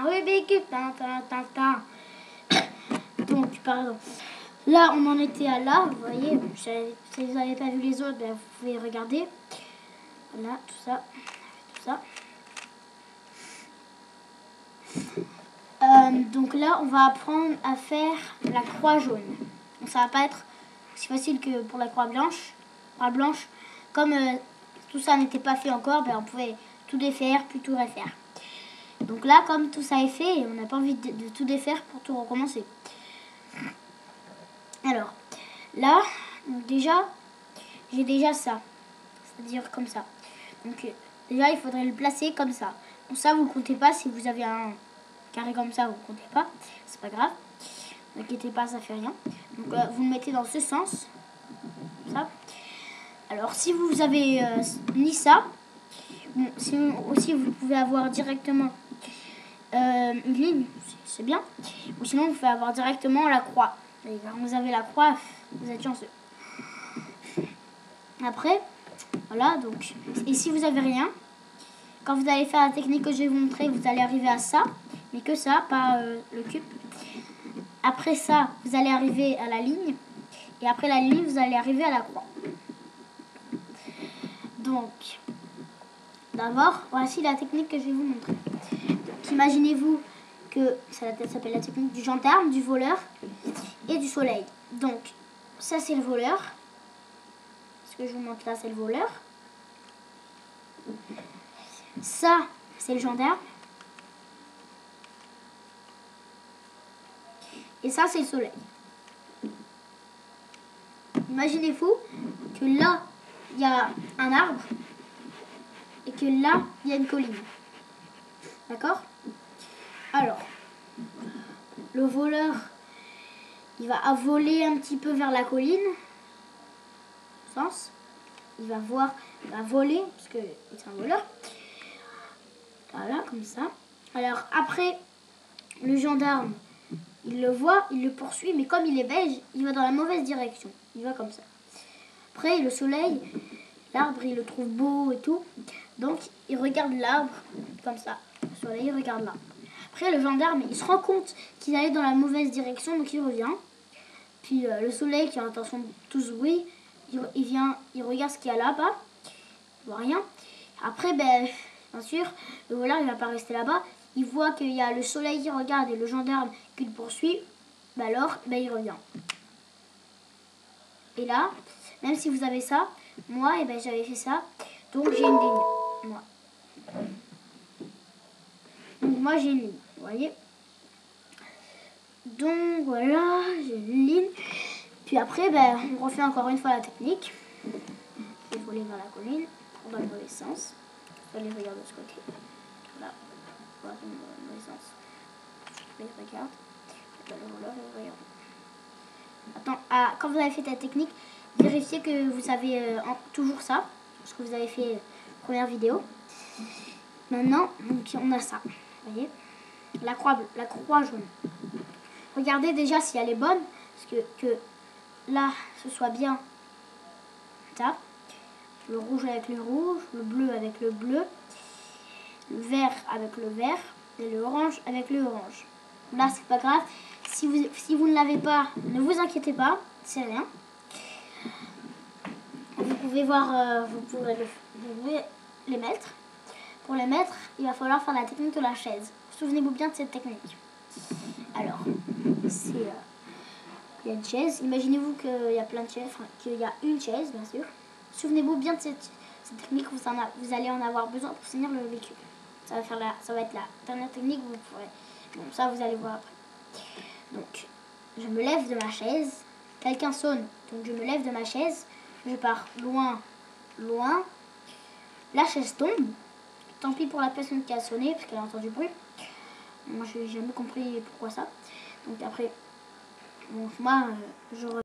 Rubik's Cube, Donc, pardon. Là, on en était à là, vous voyez. Si vous n'avez pas vu les autres, ben, vous pouvez regarder. Voilà, tout ça. Tout ça. Donc là, on va apprendre à faire la croix jaune. Donc, ça va pas être aussi facile que pour la croix blanche. La blanche, comme tout ça n'était pas fait encore, ben, on pouvait tout défaire, puis tout refaire. Donc là, comme tout ça est fait, on n'a pas envie de tout défaire pour tout recommencer. Alors, là, donc déjà, j'ai déjà ça. C'est-à-dire comme ça. Donc, déjà, il faudrait le placer comme ça. Donc ça, vous ne comptez pas. Si vous avez un carré comme ça, vous ne comptez pas. C'est pas grave. Ne vous inquiétez pas, ça fait rien. Donc, vous le mettez dans ce sens. Ça. Alors, si vous avez ni ça, aussi vous pouvez avoir directement une ligne, c'est bien. Ou sinon, vous pouvez avoir directement la croix. Et quand vous avez la croix, vous êtes chanceux. Après, voilà, donc, et si vous avez rien, quand vous allez faire la technique que je vais vous montrer, vous allez arriver à ça, mais que ça, pas le cube. Après ça, vous allez arriver à la ligne, et après la ligne, vous allez arriver à la croix. Donc, d'abord, voici la technique que je vais vous montrer. Donc, imaginez-vous que ça s'appelle la technique du gendarme, du voleur et du soleil. Donc, ça c'est le voleur. Ce que je vous montre là, c'est le voleur. Ça, c'est le gendarme. Et ça, c'est le soleil. Imaginez-vous que là, il y a un arbre et que là, il y a une colline. D'accord? Alors, le voleur, il va voler un petit peu vers la colline. Sens. Il va voler, parce que c'est un voleur. Voilà, comme ça. Alors, après, le gendarme, il le voit, il le poursuit, mais comme il est beige, il va dans la mauvaise direction. Il va comme ça. Après, le soleil, l'arbre, il le trouve beau et tout. Donc, il regarde l'arbre, comme ça. Le soleil, il regarde l'arbre. Après, le gendarme, il se rend compte qu'il allait dans la mauvaise direction, donc il revient. Puis, le soleil, qui a l'intention de tout ce bruit, il vient, il regarde ce qu'il y a là-bas. Il voit rien. Après, ben, bien sûr, le voleur, il ne va pas rester là-bas. Il voit qu'il y a le soleil qui regarde et le gendarme qui le poursuit. Ben alors, ben, il revient. Et là, même si vous avez ça, moi, eh ben, j'avais fait ça. Donc, j'ai une ligne. Moi. Donc, moi, j'ai une ligne. Vous voyez? Donc, voilà, j'ai une ligne. Puis après, ben, on refait encore une fois la technique. Je vais voler vers la colline. On va dans le mauvais sens. Je vais aller regarder de ce côté. Voilà. On va dans le mauvais sens. Je vais regarder. Le voleur, il regarde. Attends, quand vous avez fait la technique, vérifiez que vous avez toujours ça. Ce que vous avez fait première vidéo. Maintenant, donc, on a ça. Vous voyez? La croix jaune. Regardez déjà si elle est bonne. Parce que là, ce soit bien ça. Le rouge avec le rouge, le bleu avec le bleu, le vert avec le vert et le orange avec le orange. Là, c'est pas grave. Si vous ne l'avez pas, ne vous inquiétez pas, c'est rien. Vous pouvez voir, vous pouvez les mettre. Pour les mettre, il va falloir faire la technique de la chaise. Souvenez-vous bien de cette technique. Alors, c'est il y a une chaise. Imaginez-vous qu'il y a plein de chaises, enfin, qu'il y a une chaise, bien sûr. Souvenez-vous bien de cette technique, vous allez en avoir besoin pour tenir le véhicule. Ça va être la dernière technique que vous pourrez. Bon, ça, vous allez voir après. Donc, je me lève de ma chaise. Quelqu'un sonne, donc je me lève de ma chaise. Je pars loin, loin. La chaise tombe. Tant pis pour la personne qui a sonné, parce qu'elle a entendu du bruit. Moi, je n'ai jamais compris pourquoi ça. Donc après, bon, moi, je